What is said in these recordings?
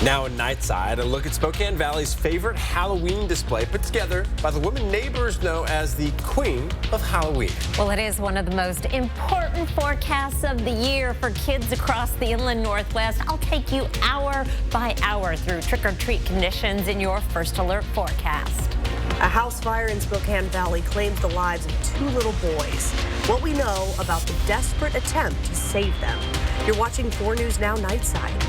Now in Nightside, a look at Spokane Valley's favorite Halloween display put together by the woman neighbors know as the Queen of Halloween. Well, it is one of the most important forecasts of the year for kids across the inland Northwest. I'll take you hour by hour through trick-or-treat conditions in your first alert forecast. A house fire in Spokane Valley claims the lives of 2 little boys. What we know about the desperate attempt to save them. You're watching 4 News Now Nightside.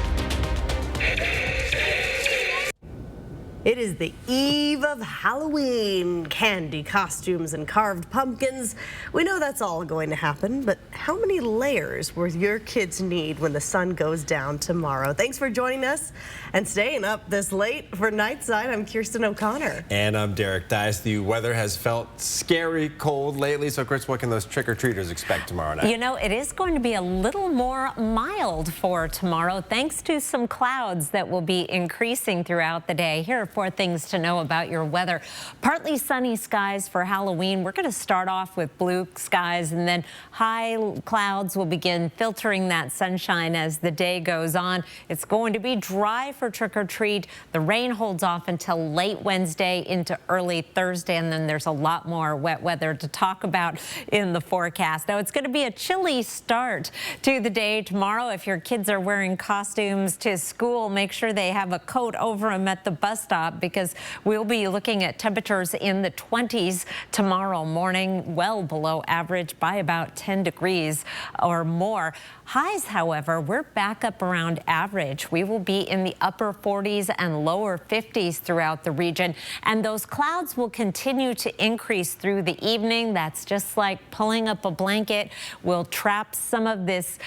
It is the eve of Halloween. Candy, costumes, and carved pumpkins. We know that's all going to happen, but how many layers will your kids need when the sun goes down tomorrow? Thanks for joining us and staying up this late for Nightside. I'm Kirsten O'Connor. And I'm Derek Dice. The weather has felt scary cold lately, so Chris, what can those trick-or-treaters expect tomorrow night? You know, it is going to be a little more mild for tomorrow, thanks to some clouds that will be increasing throughout the day. Here are 4 things to know about your weather. Partly sunny skies for Halloween. We're going to start off with blue skies, and then high clouds will begin filtering that sunshine as the day goes on. It's going to be dry for trick-or-treat. The rain holds off until late Wednesday into early Thursday, and then there's a lot more wet weather to talk about in the forecast. Now, it's going to be a chilly start to the day tomorrow. If your kids are wearing costumes to school, make sure they have a coat over them at the bus stop, because we'll be looking at temperatures in the 20s tomorrow morning, well below average by about 10 degrees or more. Highs, however, we're back up around average. We will be in the upper 40s and lower 50s throughout the region, and those clouds will continue to increase through the evening. That's just like pulling up a blanket. We'll trap some of this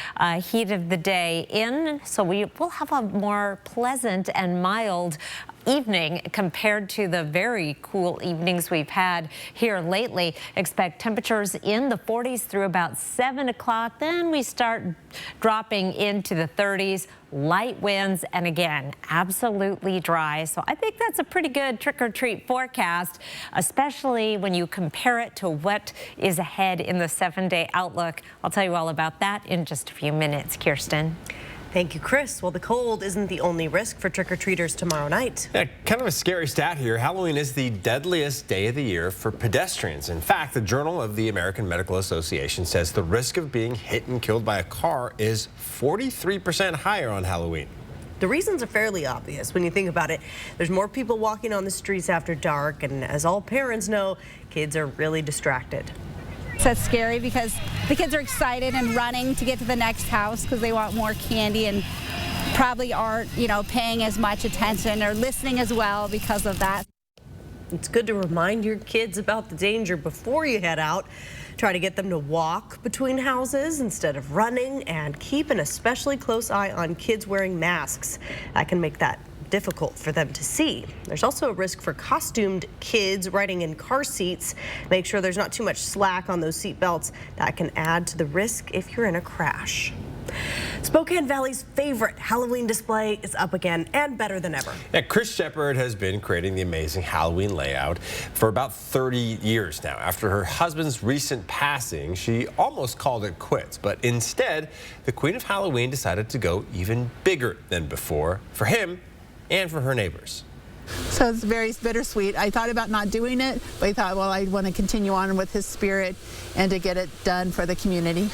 heat of the day in, so we will have a more pleasant and mild evening compared to the very cool evenings we've had here lately. Expect temperatures in the 40s through about 7 o'clock. Then we start dropping into the 30s. Light winds, and again, absolutely dry. So I think that's a pretty good trick-or-treat forecast, especially when you compare it to what is ahead in the 7-day outlook. I'll tell you all about that in just a few minutes. Kirsten. Thank you, Chris. Well, the cold isn't the only risk for trick-or-treaters tomorrow night. Yeah, kind of a scary stat here. Halloween is the deadliest day of the year for pedestrians. In fact, the Journal of the American Medical Association says the risk of being hit and killed by a car is 43% higher on Halloween. The reasons are fairly obvious when you think about it. There's more people walking on the streets after dark, and as all parents know, kids are really distracted. That's scary because the kids are excited and running to get to the next house because they want more candy, and probably aren't, paying as much attention or listening as well because of that. It's good to remind your kids about the danger before you head out. Try to get them to walk between houses instead of running, and keep an especially close eye on kids wearing masks. That can make that difficult for them to see. There's also a risk for costumed kids riding in car seats. Make sure there's not too much slack on those seat belts. That can add to the risk if you're in a crash. Spokane Valley's favorite Halloween display is up again, and better than ever. Yeah, Chris Shepard has been creating the amazing Halloween layout for about 30 years now. After her husband's recent passing, she almost called it quits, but instead, the Queen of Halloween decided to go even bigger than before for him and for her neighbors. So it's very bittersweet. I thought about not doing it, but I thought, well, I want to continue on with his spirit and to get it done for the community.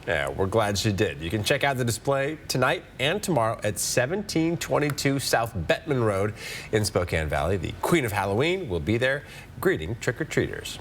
Yeah, we're glad she did. You can check out the display tonight and tomorrow at 1722 South Bettman Road in Spokane Valley. The Queen of Halloween will be there greeting trick-or-treaters.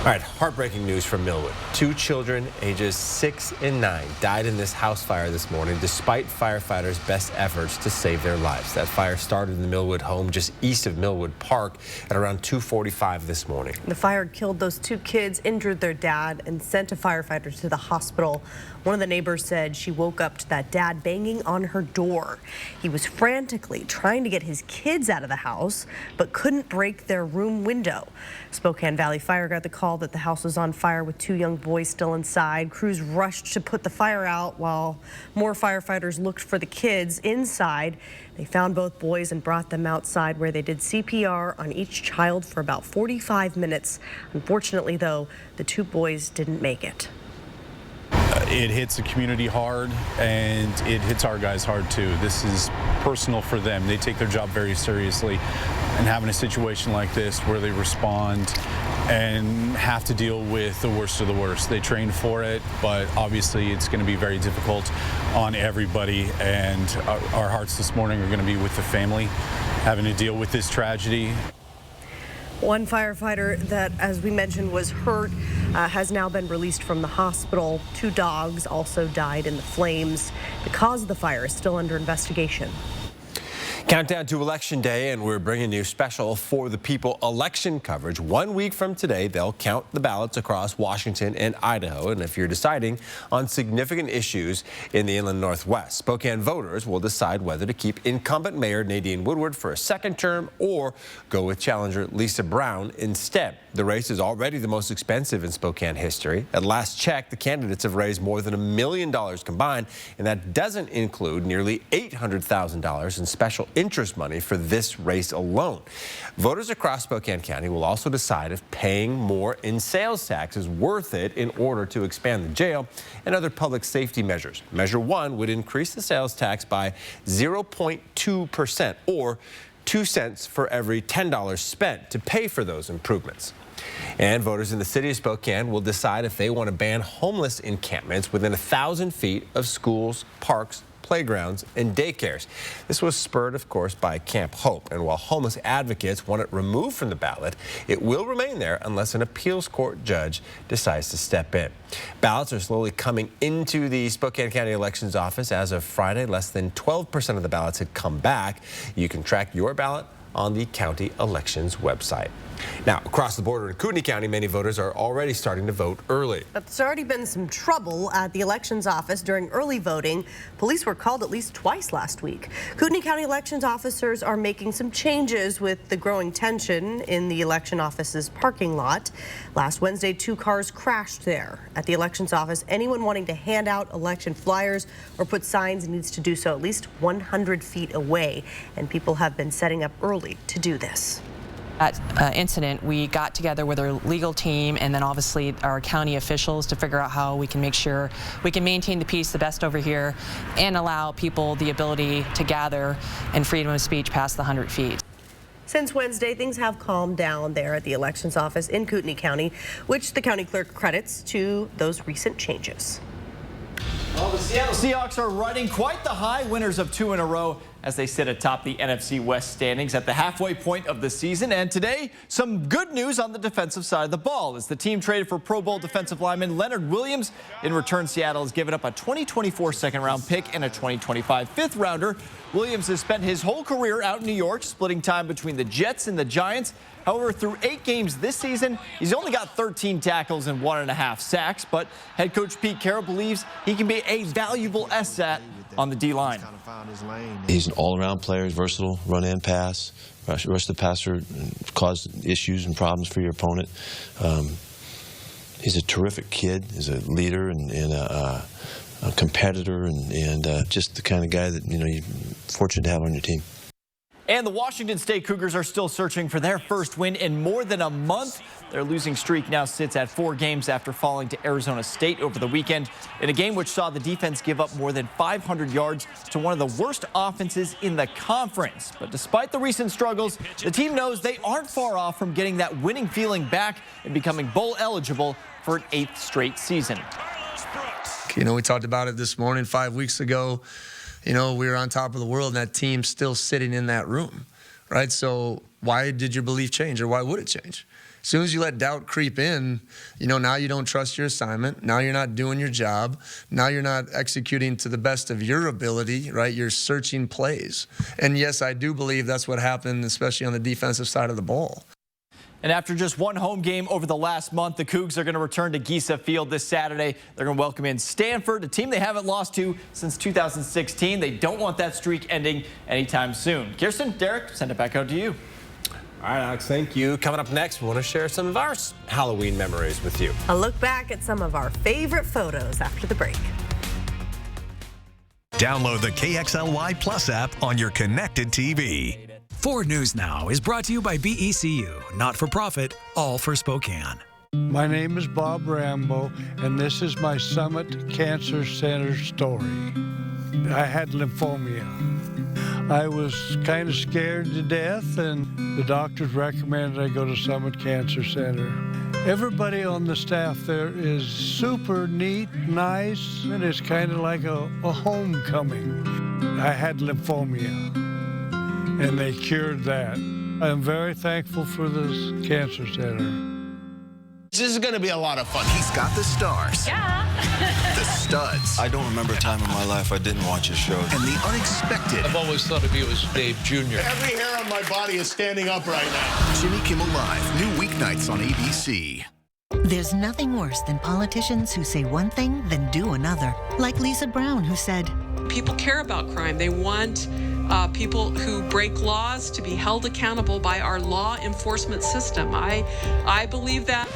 All right, heartbreaking news from Millwood. 2 children, ages 6 and 9, died in this house fire this morning despite firefighters' best efforts to save their lives. That fire started in the Millwood home just east of Millwood Park at around 2:45 this morning. The fire killed those 2 kids, injured their dad, and sent a firefighter to the hospital. One of the neighbors said she woke up to that dad banging on her door. He was frantically trying to get his kids out of the house, but couldn't break their room window. Spokane Valley Fire got the call that the house was on fire with 2 young boys still inside. Crews rushed to put the fire out while more firefighters looked for the kids inside. They found both boys and brought them outside, where they did CPR on each child for about 45 minutes. Unfortunately, though, the 2 boys didn't make it. It hits the community hard, and it hits our guys hard too. This is personal for them. They take their job very seriously, and having a situation like this where they respond and have to deal with the worst of the worst. They train for it, but obviously it's going to be very difficult on everybody, and our hearts this morning are going to be with the family having to deal with this tragedy. One firefighter that, as we mentioned, was hurt has now been released from the hospital. 2 dogs also died in the flames. The cause of the fire is still under investigation. Countdown to Election Day, and we're bringing you special For the People election coverage. 1 week from today, they'll count the ballots across Washington and Idaho. And if you're deciding on significant issues in the inland Northwest, Spokane voters will decide whether to keep incumbent Mayor Nadine Woodward for a second term or go with challenger Lisa Brown instead. The race is already the most expensive in Spokane history. At last check, the candidates have raised more than $1 million combined, and that doesn't include nearly $800,000 in special interest money for this race alone. Voters across Spokane County will also decide if paying more in sales tax is worth it in order to expand the jail and other public safety measures. Measure 1 would increase the sales tax by 0.2% or 2 cents for every $10 spent to pay for those improvements. And voters in the city of Spokane will decide if they want to ban homeless encampments within 1,000 feet of schools, parks, playgrounds, and daycares. This was spurred, of course, by Camp Hope. And while homeless advocates want it removed from the ballot, it will remain there unless an appeals court judge decides to step in. Ballots are slowly coming into the Spokane County Elections Office. As of Friday, less than 12% of the ballots had come back. You can track your ballot on the county elections website. Now, across the border in Kootenai County, many voters are already starting to vote early. But there's already been some trouble at the elections office during early voting. Police were called at least twice last week. Kootenai County elections officers are making some changes with the growing tension in the election office's parking lot. Last Wednesday, 2 cars crashed there. At the elections office, anyone wanting to hand out election flyers or put signs needs to do so at least 100 feet away. And people have been setting up early to do this. That incident, we got together with our legal team and then obviously our county officials to figure out how we can make sure we can maintain the peace the best over here and allow people the ability to gather and freedom of speech past the 100 feet. Since Wednesday, things have calmed down there at the elections office in Kootenai County, which the county clerk credits to those recent changes. Well, the Seattle Seahawks are riding quite the high, winners of 2 in a row as they sit atop the NFC West standings at the halfway point of the season. And today, some good news on the defensive side of the ball as the team traded for Pro Bowl defensive lineman Leonard Williams. In return, Seattle has given up a 2024 second-round pick and a 2025 fifth-rounder. Williams has spent his whole career out in New York, splitting time between the Jets and the Giants. However, through 8 games this season, he's only got 13 tackles and 1.5 sacks. But head coach Pete Carroll believes he can be a valuable asset on the D-line. He's an all-around player. He's versatile, run and pass, rush the passer, cause issues and problems for your opponent. He's a terrific kid. He's a leader and a competitor and just the kind of guy that, you know, you're fortunate to have on your team. And the Washington State Cougars are still searching for their first win in more than a month. Their losing streak now sits at 4 games after falling to Arizona State over the weekend in a game which saw the defense give up more than 500 yards to one of the worst offenses in the conference. But despite the recent struggles, the team knows they aren't far off from getting that winning feeling back and becoming bowl eligible for an 8th straight season. You know, we talked about it this morning 5 weeks ago. You know, we were on top of the world, and that team's still sitting in that room, right? So why did your belief change, or why would it change? As soon as you let doubt creep in, you know, now you don't trust your assignment. Now you're not doing your job. Now you're not executing to the best of your ability, right? You're searching plays. And yes, I do believe that's what happened, especially on the defensive side of the ball. And after just 1 home game over the last month, the Cougs are going to return to Giesa Field this Saturday. They're going to welcome in Stanford, a team they haven't lost to since 2016. They don't want that streak ending anytime soon. Kirsten, Derek, send it back out to you. All right, Alex, thank you. Coming up next, we want to share some of our Halloween memories with you. A look back at some of our favorite photos after the break. Download the KXLY Plus app on your connected TV. 4 News Now is brought to you by BECU, not for profit, all for Spokane. My name is Bob Rambo, and this is my Summit Cancer Center story. I had lymphoma. I was kind of scared to death, and the doctors recommended I go to Summit Cancer Center. Everybody on the staff there is super neat, nice, and it's kind of like a homecoming. I had lymphoma, and they cured that. I'm very thankful for this cancer center. This is going to be a lot of fun. He's got the stars. Yeah. The studs. I don't remember a time in my life I didn't watch his show. And the unexpected. I've always thought of you as Dave Jr. Every hair on my body is standing up right now. Jimmy Kimmel Live, new weeknights on ABC. There's nothing worse than politicians who say one thing, then do another. Like Lisa Brown, who said, people care about crime. They want people who break laws to be held accountable by our law enforcement system. I believe that.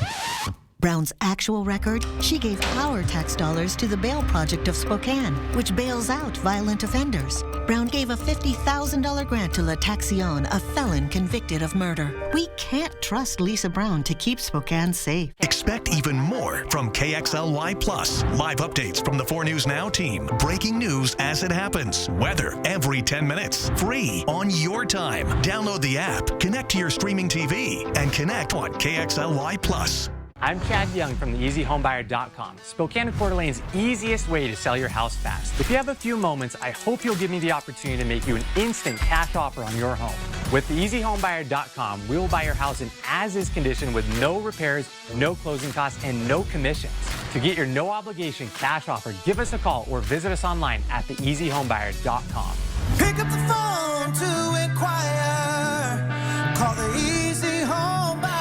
Brown's actual record, she gave our tax dollars to the Bail Project of Spokane, which bails out violent offenders. Brown gave a $50,000 grant to Lataxion, a felon convicted of murder. We can't trust Lisa Brown to keep Spokane safe. Expect even more from KXLY Plus. Live updates from the 4 News Now team. Breaking news as it happens. Weather every 10 minutes. Free on your time. Download the app, connect to your streaming TV, and connect on KXLY Plus. I'm Chad Young from theeasyhomebuyer.com, Spokane and Coeur d'Alene's easiest way to sell your house fast. If you have a few moments, I hope you'll give me the opportunity to make you an instant cash offer on your home. With theeasyhomebuyer.com, we will buy your house in as-is condition with no repairs, no closing costs, and no commissions. To get your no-obligation cash offer, give us a call or visit us online at theeasyhomebuyer.com. Pick up the phone to inquire. Call the Easy Home Buyer.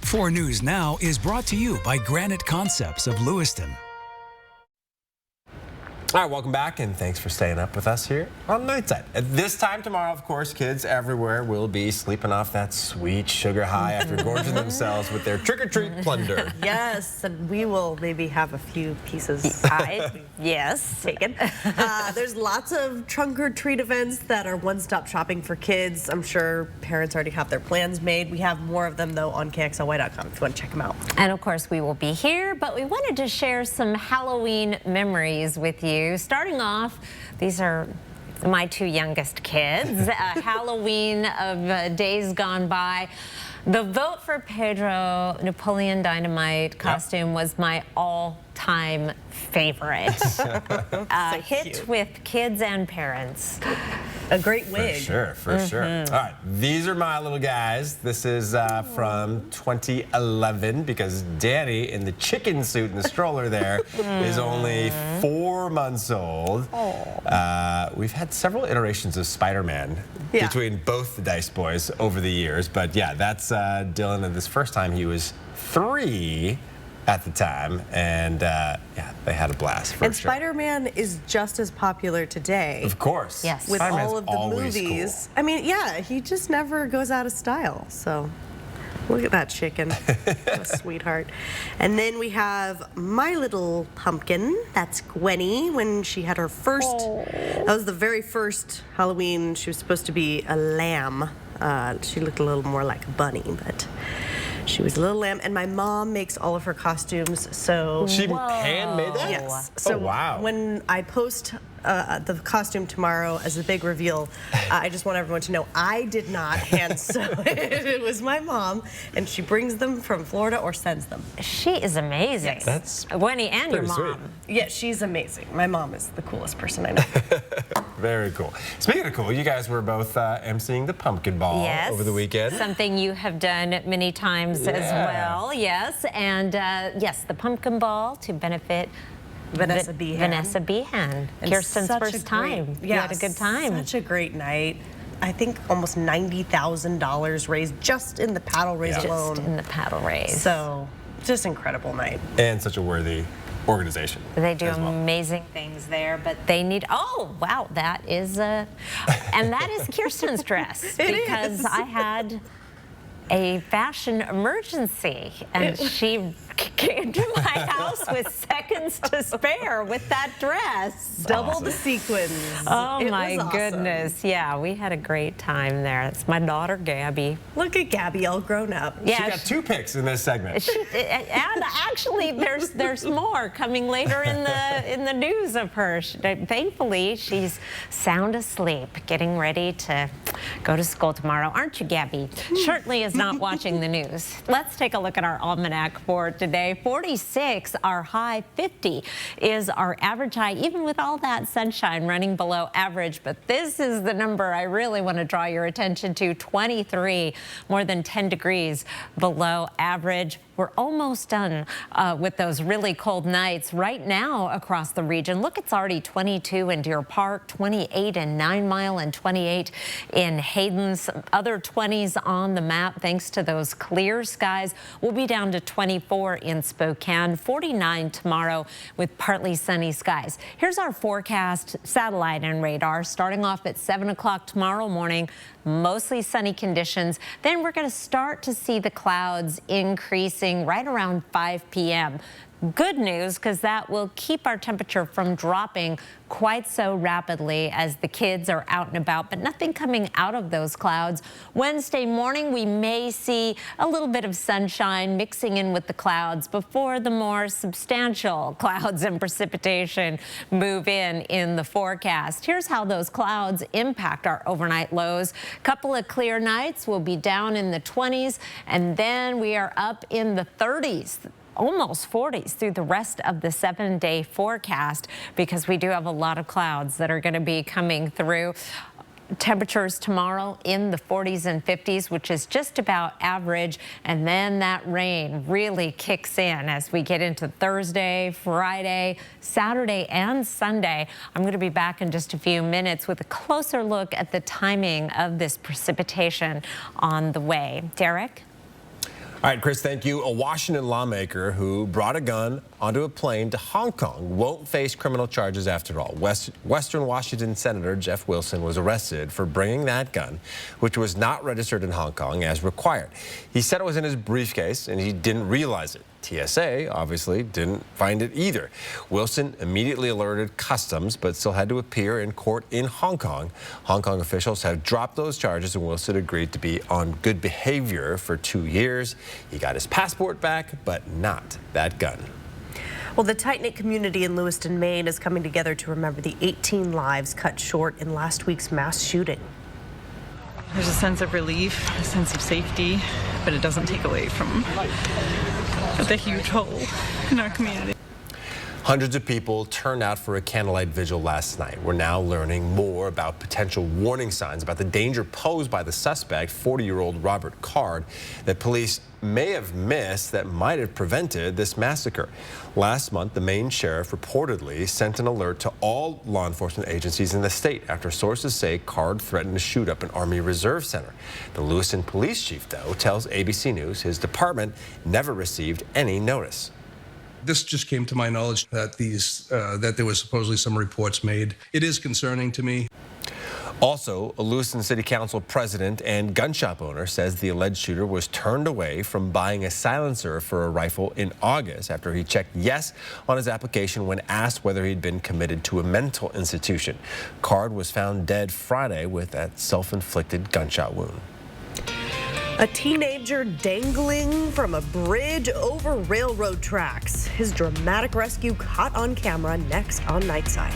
4 News Now is brought to you by Granite Concepts of Lewiston. All right, welcome back, and thanks for staying up with us here on Nightside. At this time tomorrow, of course, kids everywhere will be sleeping off that sweet sugar high after gorging themselves with their trick-or-treat plunder. Yes, and we will maybe have a few pieces. Yes. Taken. There's lots of trunk-or-treat events that are one-stop shopping for kids. I'm sure parents already have their plans made. We have more of them, though, on KXLY.com if you want to check them out. And, of course, we will be here, but we wanted to share some Halloween memories with you. Starting off, these are my 2 youngest kids. Halloween of days gone by. The vote for Pedro Napoleon Dynamite costume was my all-time favorite. Hit with kids and parents. A great wig. For sure. All right, these are my little guys. This is from 2011 because Danny in the chicken suit and the stroller there is only 4 months old. We've had several iterations of Spider-Man between both the Dice Boys over the years, but yeah, that's Dylan, and this first time he was 3 at the time, and yeah, they had a blast for and sure. Spider-Man is just as popular today. Of course. Yes. With all of the movies. Cool. I mean, yeah, he just never goes out of style, so look at that chicken. What a sweetheart. And then we have My Little Pumpkin. That's Gwenny when she had her first, that was the very first Halloween. She was supposed to be a lamb. She looked a little more like a bunny, but she was a little lamb, and my mom makes all of her costumes, so... She handmade that? Yes. So wow. When I post the costume tomorrow as a big reveal, I just want everyone to know I did not hand sew it. It was my mom, and she brings them from Florida or sends them. She is amazing. Yes. That's Winnie and your mom. sweet. Yeah, she's amazing. My mom is the coolest person I know. Very cool. Speaking of cool, you guys were both emceeing the pumpkin ball over the weekend. Something you have done many times as well. Yes, and yes, the pumpkin ball to benefit Vanessa Behan. Vanessa Behan. Kirsten's first time. Yeah, you had a good time. Such a great night. I think almost $90,000 raised just in the paddle race alone. Just in the paddle race. So, just incredible night. And such a worthy organization. They do amazing things there, but they need, oh, wow, that is and that is Kirsten's dress. Because I had a fashion emergency, and she came to my house with seconds to spare with that dress. Double the sequins. Oh It my was awesome. goodness. Yeah, we had a great time there. It's my daughter, Gabby. Look at Gabby all grown up. She got 2 picks in this segment. And actually, there's more coming later in the news of her. Thankfully, she's sound asleep, getting ready to go to school tomorrow. Aren't you, Gabby? Certainly is not watching the news. Let's take a look at our almanac for today. 46, our high. 50 is our average high, even with all that sunshine running below average. But this is the number I really want to draw your attention to. 23, more than 10 degrees below average. We're almost done with those really cold nights right now across the region. Look, it's already 22 in Deer Park, 28 in 9 Mile, and 28 in Hayden. Some other 20s on the map thanks to those clear skies. We'll be down to 24 in Spokane, 49 tomorrow with partly sunny skies. Here's our forecast, satellite and radar, starting off at 7 o'clock tomorrow morning. Mostly sunny conditions. Then we're going to start to see the clouds increasing right around 5 p.m. Good news, because that will keep our temperature from dropping quite so rapidly as the kids are out and about, but nothing coming out of those clouds. Wednesday morning, we may see a little bit of sunshine mixing in with the clouds before the more substantial clouds and precipitation move in the forecast. Here's how those clouds impact our overnight lows. Couple of clear nights, we'll be down in the 20s, and then we are up in the 30s. Almost 40s through the rest of the 7-day forecast, because we do have a lot of clouds that are going to be coming through. Temperatures tomorrow in the 40s and 50s, which is just about average. And then that rain really kicks in as we get into Thursday, Friday, Saturday, and Sunday. I'm going to be back in just a few minutes with a closer look at the timing of this precipitation on the way. Derek? All right, Chris, thank you. A Washington lawmaker who brought a gun onto a plane to Hong Kong won't face criminal charges after all. Western Washington Senator Jeff Wilson was arrested for bringing that gun, which was not registered in Hong Kong as required. He said it was in his briefcase and he didn't realize it. TSA obviously didn't find it either. Wilson immediately alerted customs, but still had to appear in court in Hong Kong. Hong Kong officials have dropped those charges, and Wilson agreed to be on good behavior for 2 years. He got his passport back, but not that gun. Well, the tight-knit community in Lewiston, Maine is coming together to remember the 18 lives cut short in last week's mass shooting. There's a sense of relief, a sense of safety, but it doesn't take away from the huge hole in our community. Hundreds of people turned out for a candlelight vigil last night. We're now learning more about potential warning signs about the danger posed by the suspect, 40-year-old Robert Card, that police may have missed that might have prevented this massacre. Last month, the Maine sheriff reportedly sent an alert to all law enforcement agencies in the state after sources say Card threatened to shoot up an Army Reserve Center. The Lewiston police chief, though, tells ABC News his department never received any notice. This just came to my knowledge that that there was supposedly some reports made. It is concerning to me. Also, a Lewiston City Council president and gun shop owner says the alleged shooter was turned away from buying a silencer for a rifle in August after he checked yes on his application when asked whether he'd been committed to a mental institution. Card was found dead Friday with that self-inflicted gunshot wound. A teenager dangling from a bridge over railroad tracks. His dramatic rescue caught on camera next on Nightside.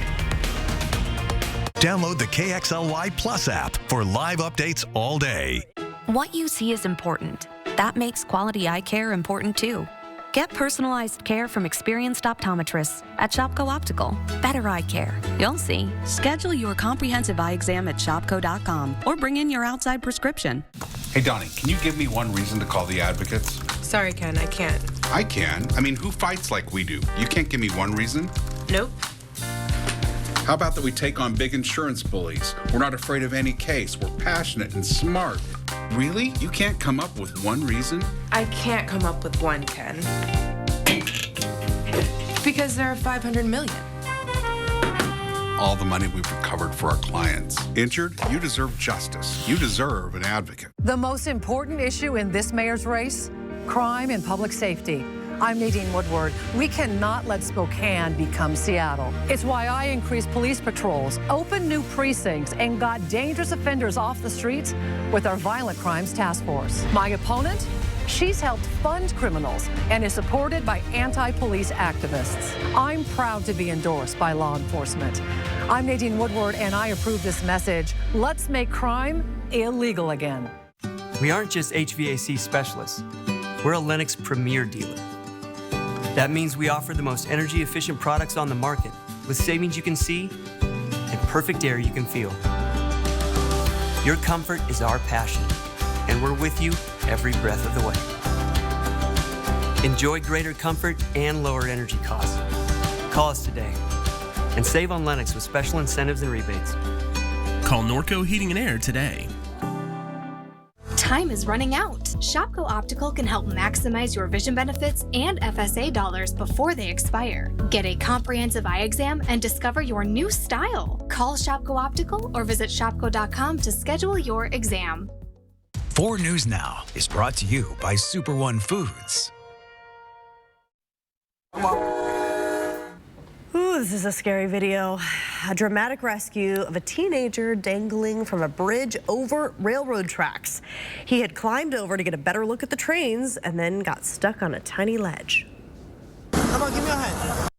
Download the KXLY Plus app for live updates all day. What you see is important. That makes quality eye care important too. Get personalized care from experienced optometrists at Shopko Optical. Better eye care. You'll see. Schedule your comprehensive eye exam at shopko.com or bring in your outside prescription. Hey, Donnie, can you give me one reason to call the advocates? Sorry, Ken, I can't. I can. I mean, who fights like we do? You can't give me one reason? Nope. How about that we take on big insurance bullies? We're not afraid of any case. We're passionate and smart. Really? You can't come up with one reason? I can't come up with one, Ken. Because there are 500 million. All the money we've recovered for our clients. Injured? You deserve justice. You deserve an advocate. The most important issue in this mayor's race? Crime and public safety. I'm Nadine Woodward. We cannot let Spokane become Seattle. It's why I increased police patrols, opened new precincts, and got dangerous offenders off the streets with our Violent Crimes Task Force. My opponent? She's helped fund criminals and is supported by anti-police activists. I'm proud to be endorsed by law enforcement. I'm Nadine Woodward, and I approve this message. Let's make crime illegal again. We aren't just HVAC specialists. We're a Lennox premier dealer. That means we offer the most energy-efficient products on the market with savings you can see and perfect air you can feel. Your comfort is our passion, and we're with you every breath of the way. Enjoy greater comfort and lower energy costs. Call us today and save on Lennox with special incentives and rebates. Call Norco Heating and Air today. Time is running out. Shopko Optical can help maximize your vision benefits and FSA dollars before they expire. Get a comprehensive eye exam and discover your new style. Call Shopko Optical or visit shopko.com to schedule your exam. 4 News Now is brought to you by Super One Foods. Ooh, this is a scary video. A dramatic rescue of a teenager dangling from a bridge over railroad tracks. He had climbed over to get a better look at the trains and then got stuck on a tiny ledge. Come on, give me a hand.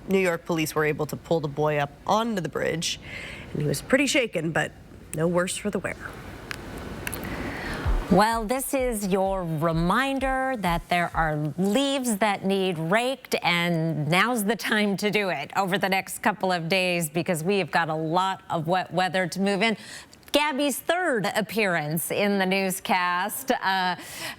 New York police were able to pull the boy up onto the bridge, and he was pretty shaken, but no worse for the wear. Well, this is your reminder that there are leaves that need raked, and now's the time to do it over the next couple of days because we have got a lot of wet weather to move in. Gabby's third appearance in the newscast,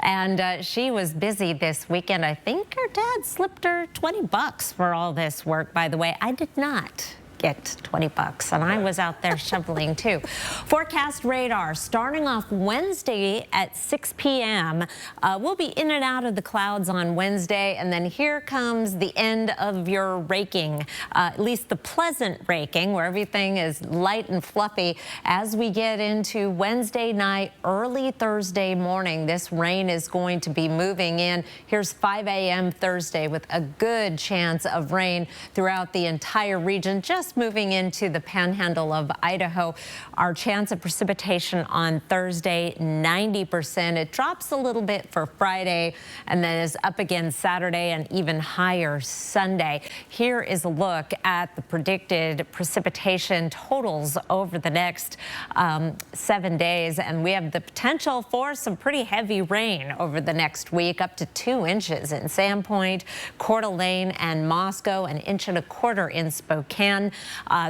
and she was busy this weekend. I think her dad slipped her $20 for all this work, by the way. I did not get $20, and I was out there shoveling too. Forecast radar starting off Wednesday at 6 p.m. We'll be in and out of the clouds on Wednesday, and then here comes the end of your raking, at least the pleasant raking, where everything is light and fluffy. As we get into Wednesday night, early Thursday morning, this rain is going to be moving in. Here's 5 a.m. Thursday with a good chance of rain throughout the entire region, just moving into the panhandle of Idaho. Our chance of precipitation on Thursday, 90%. It drops a little bit for Friday and then is up again Saturday and even higher Sunday. Here is a look at the predicted precipitation totals over the next 7 days, and we have the potential for some pretty heavy rain over the next week, up to 2 inches in Sandpoint, Coeur d'Alene, and Moscow, an 1.25 inches in Spokane.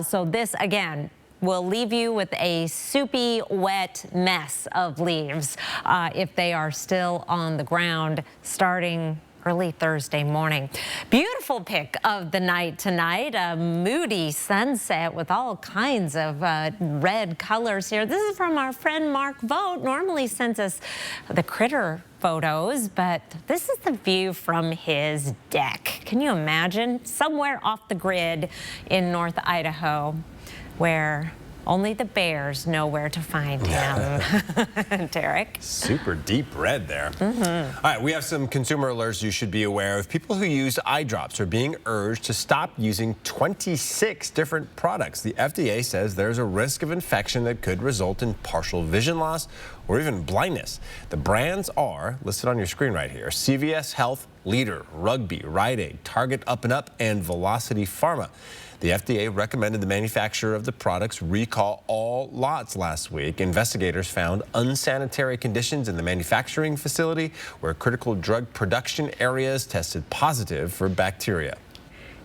So this, again, will leave you with a soupy, wet mess of leaves if they are still on the ground starting early Thursday morning. Beautiful pic of the night tonight, a moody sunset with all kinds of red colors here. This is from our friend Mark Vogt, normally sends us the critter photos, but this is the view from his deck. Can you imagine? Somewhere off the grid in North Idaho where only the bears know where to find him. Derek? Super deep red there. All right, we have some consumer alerts you should be aware of. People who use eye drops are being urged to stop using 26 different products. The FDA says there's a risk of infection that could result in partial vision loss or even blindness. The brands are listed on your screen right here: CVS Health, Leader, Rugby, Rite Aid, Target Up & Up, and Velocity Pharma. The FDA recommended the manufacturer of the products recall all lots last week. Investigators found unsanitary conditions in the manufacturing facility where critical drug production areas tested positive for bacteria.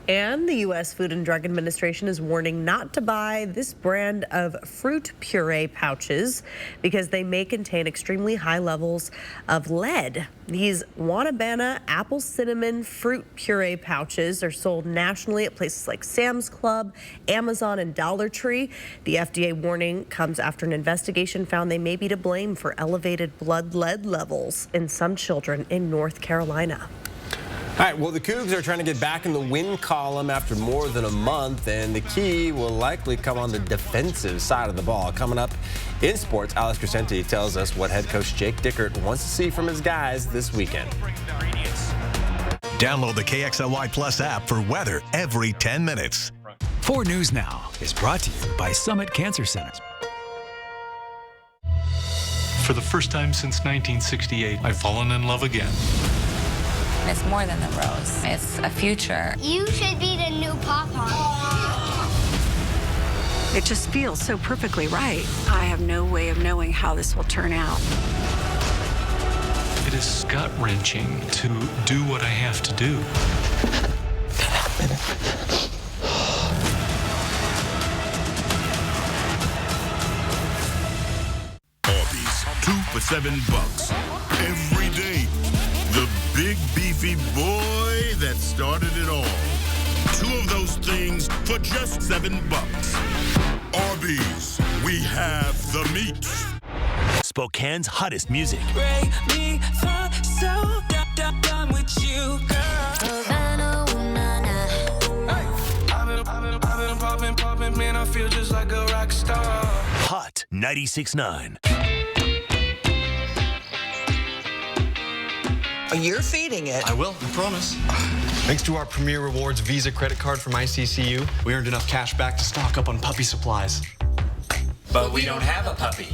And the U.S. Food and Drug Administration is warning not to buy this brand of fruit puree pouches because they may contain extremely high levels of lead. These Wanabana apple cinnamon fruit puree pouches are sold nationally at places like Sam's Club, Amazon, and Dollar Tree. The FDA warning comes after an investigation found they may be to blame for elevated blood lead levels in some children in North Carolina. All right, well, the Cougs are trying to get back in the win column after more than a month, and the key will likely come on the defensive side of the ball. Coming up in sports, Alex Crescenti tells us what head coach Jake Dickert wants to see from his guys this weekend. Download the KXLY Plus app for weather every 10 minutes. 4 News Now is brought to you by Summit Cancer Centers. For the first time since 1968, I've fallen in love again. It's more than the rose. It's a future. You should be the new Papa. It just feels so perfectly right. I have no way of knowing how this will turn out. It is gut-wrenching to do what I have to do. Arby's, 2 for $7 every day. The big beefy boy that started it all. 2 of those things for just $7. Arby's, we have the meat. Spokane's hottest music. Break me for so done with you, girl. I've been popping, man, I feel just like a rock star. Hot 96.9. You're feeding it. I will, I promise. Thanks to our Premier Rewards Visa credit card from ICCU, we earned enough cash back to stock up on puppy supplies. But we don't have a puppy.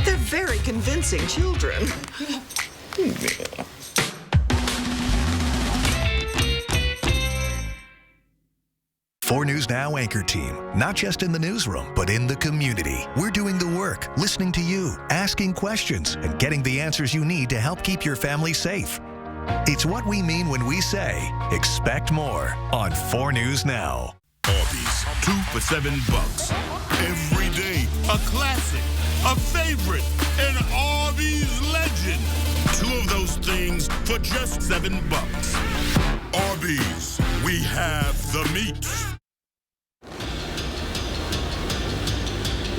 They're very convincing children. 4 News Now anchor team, not just in the newsroom, but in the community. We're doing the work, listening to you, asking questions, and getting the answers you need to help keep your family safe. It's what we mean when we say, expect more on 4 News Now. Arby's, 2 for $7 every day. A classic, a favorite, an Arby's legend. 2 of those things for just $7. Arby's, we have the meat.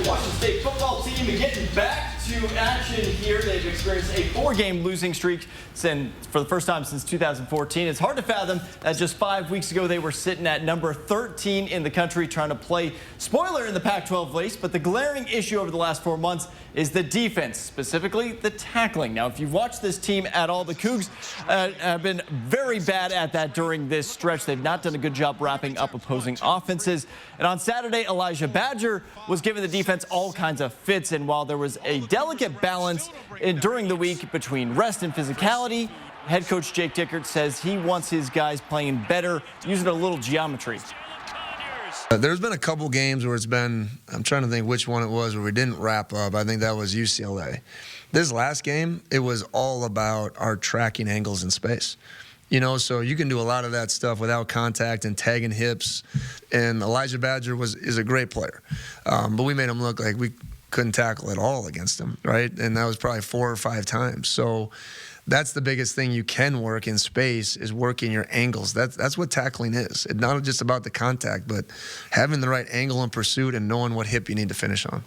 Washington State football team getting back to action here. They've experienced a 4-game losing streak for the first time since 2014. It's hard to fathom that just 5 weeks ago they were sitting at number 13 in the country trying to play spoiler in the Pac-12 race. But the glaring issue over the last 4 months is the defense, specifically the tackling. Now, if you've watched this team at all, the Cougs have been very bad at that during this stretch. They've not done a good job wrapping up opposing offenses. And on Saturday, Elijah Badger was giving the defense all kinds of fits. And while there was a delicate balance during the week between rest and physicality, head coach Jake Dickert says he wants his guys playing better, using a little geometry. There's been a couple games where it's been, I'm trying to think which one it was, where we didn't wrap up. I think that was UCLA. This last game, it was all about our tracking angles in space. You know, so you can do a lot of that stuff without contact and tagging hips. And Elijah Badger is a great player. But we made him look like we couldn't tackle at all against him, right? And that was probably 4 or 5 times. So that's the biggest thing you can work in space, is working your angles. That's what tackling is. It's not just about the contact, but having the right angle in pursuit and knowing what hip you need to finish on.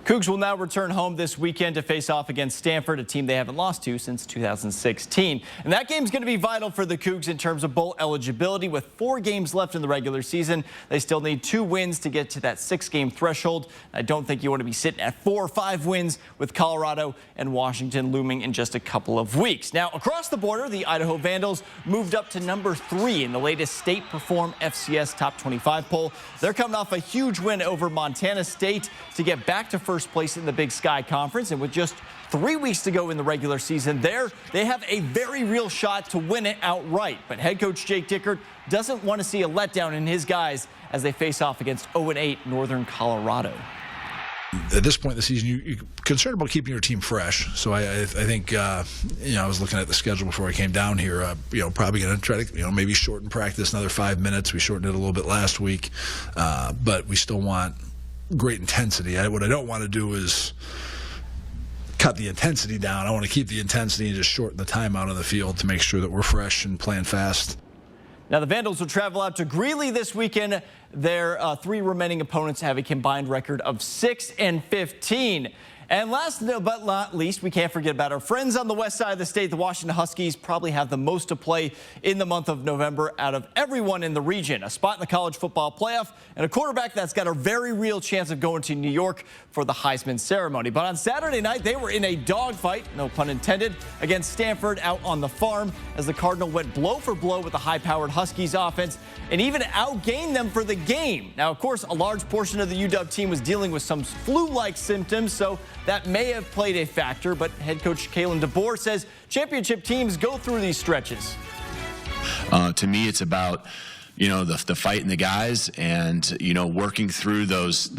Cougs will now return home this weekend to face off against Stanford, a team they haven't lost to since 2016. And that game's going to be vital for the Cougs in terms of bowl eligibility. With 4 games left in the regular season, they still need 2 wins to get to that 6-game threshold. I don't think you want to be sitting at 4 or 5 wins with Colorado and Washington looming in just a couple of weeks. Now, across the border, the Idaho Vandals moved up to number 3 in the latest State Perform FCS Top 25 poll. They're coming off a huge win over Montana State to get back to first place in the Big Sky Conference, and with just 3 weeks to go in the regular season, they have a very real shot to win it outright. But head coach Jake Dickert doesn't want to see a letdown in his guys as they face off against 0-8 Northern Colorado. At this point in the season, you're concerned about keeping your team fresh. So I think, I was looking at the schedule before I came down here, probably going to try to, maybe shorten practice another 5 minutes. We shortened it a little bit last week, but we still want great intensity. What I don't want to do is cut the intensity down. I want to keep the intensity and just shorten the time out on the field to make sure that we're fresh and playing fast. Now, the Vandals will travel out to Greeley this weekend. Their 3 remaining opponents have a combined record of 6-15. And last but not least, we can't forget about our friends on the west side of the state. The Washington Huskies probably have the most to play in the month of November out of everyone in the region. A spot in the college football playoff and a quarterback that's got a very real chance of going to New York for the Heisman ceremony. But on Saturday night, they were in a dogfight, no pun intended, against Stanford out on the farm as the Cardinal went blow for blow with the high-powered Huskies offense and even outgained them for the game. Now, of course, a large portion of the UW team was dealing with some flu-like symptoms, so that may have played a factor, but head coach Kalen DeBoer says championship teams go through these stretches. To me, it's about, the fight in the guys and, working through those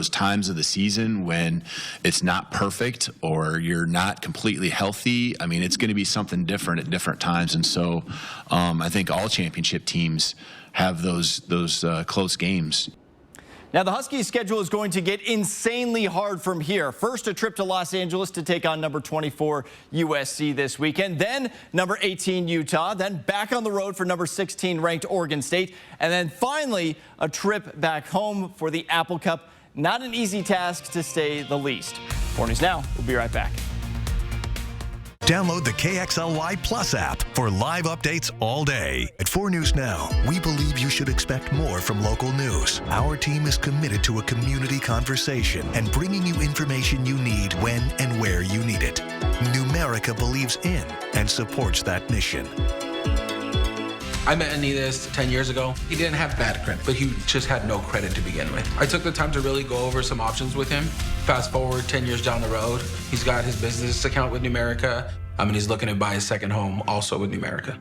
times of the season when it's not perfect or you're not completely healthy. I mean, it's going to be something different at different times. And so I think all championship teams have those close games. Now, the Huskies' schedule is going to get insanely hard from here. First, a trip to Los Angeles to take on number 24 USC this weekend. Then number 18 Utah. Then back on the road for number 16 ranked Oregon State. And then finally, a trip back home for the Apple Cup. Not an easy task, to say the least. 4 News Now, we'll be right back. Download the KXLY Plus app for live updates all day. At 4 News Now, we believe you should expect more from local news. Our team is committed to a community conversation and bringing you information you need when and where you need it. Numerica believes in and supports that mission. I met Anidas 10 years ago. He didn't have bad credit, but he just had no credit to begin with. I took the time to really go over some options with him. Fast forward 10 years down the road, he's got his business account with Numerica. He's looking to buy his second home also with Numerica.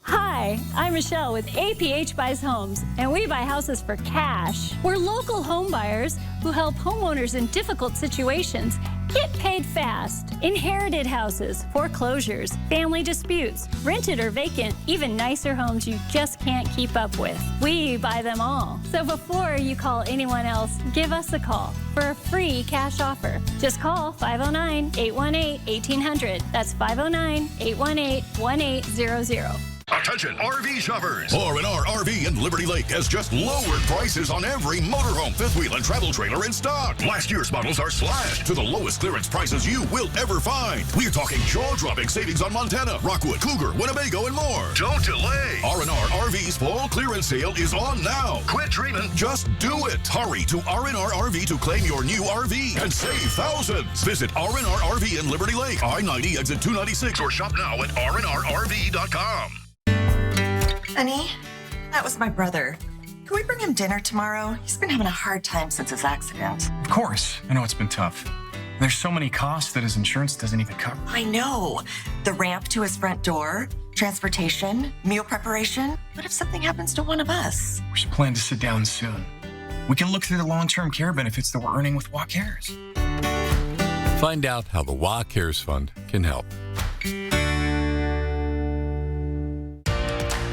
Hi, I'm Michelle with APH Buys Homes, and we buy houses for cash. We're local home buyers who help homeowners in difficult situations get paid fast. Inherited houses, foreclosures, family disputes, rented or vacant, even nicer homes you just can't keep up with. We buy them all. So before you call anyone else, give us a call for a free cash offer. Just call 509-818-1800. That's 509-818-1800. Attention RV shoppers! R&R RV in Liberty Lake has just lowered prices on every motorhome, fifth wheel, and travel trailer in stock. Last year's models are slashed to the lowest clearance prices you will ever find. We're talking jaw-dropping savings on Montana, Rockwood, Cougar, Winnebago, and more. Don't delay. R&R RV's fall clearance sale is on now. Quit dreaming. Just do it. Hurry to R&R RV to claim your new RV and save thousands. Visit R&R RV in Liberty Lake, I-90 exit 296, or shop now at rnrrv.com. Honey, that was my brother. Can we bring him dinner tomorrow? He's been having a hard time since his accident. Of course. I know it's been tough. There's so many costs that his insurance doesn't even cover. I know. The ramp to his front door, transportation, meal preparation. What if something happens to one of us? We should plan to sit down soon. We can look through the long-term care benefits that we're earning with WA Cares. Find out how the WA Cares Fund can help.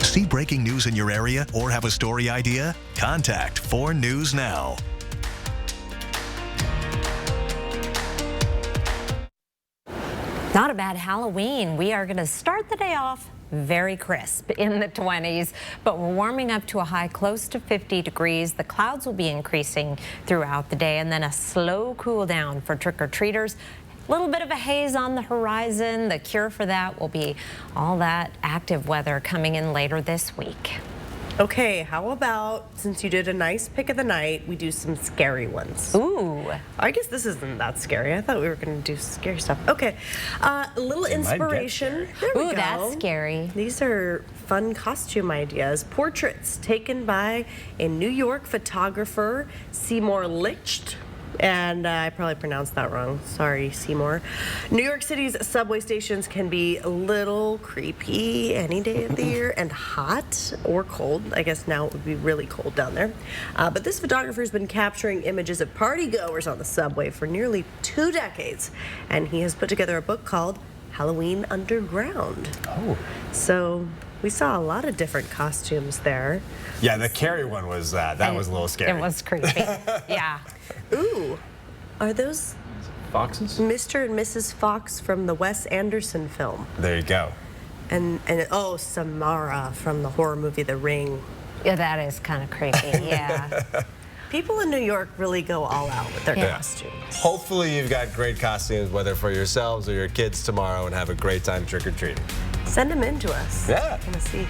See breaking news in your area or have a story idea? Contact 4 News Now. Not a bad Halloween. We are going to start the day off very crisp in the 20s, but we're warming up to a high close to 50 degrees. The clouds will be increasing throughout the day and then a slow cool down for trick-or-treaters. A little bit of a haze on the horizon. The cure for that will be all that active weather coming in later this week. Okay, how about, since you did a nice pick of the night, we do some scary ones. Ooh. I guess this isn't that scary. I thought we were going to do scary stuff. Okay, a little inspiration. There we go. Ooh, that's scary. These are fun costume ideas. Portraits taken by a New York photographer, Seymour Licht. And I probably pronounced that wrong. Sorry, Seymour. New York City's subway stations can be a little creepy any day of the year and hot or cold. I guess now it would be really cold down there. But this photographer's been capturing images of partygoers on the subway for nearly 2 decades. And he has put together a book called Halloween Underground. Oh. So we saw a lot of different costumes there. Yeah, the Carrie one was, that was a little scary. It was creepy, yeah. Ooh, are those foxes? Mr. and Mrs. Fox from the Wes Anderson film. There you go. And oh, Samara from the horror movie The Ring. Yeah, that is kind of creepy, yeah. People in New York really go all out with their costumes. Hopefully you've got great costumes, whether for yourselves or your kids tomorrow, and have a great time trick-or-treating. Send them in to us. Yeah. I want to see.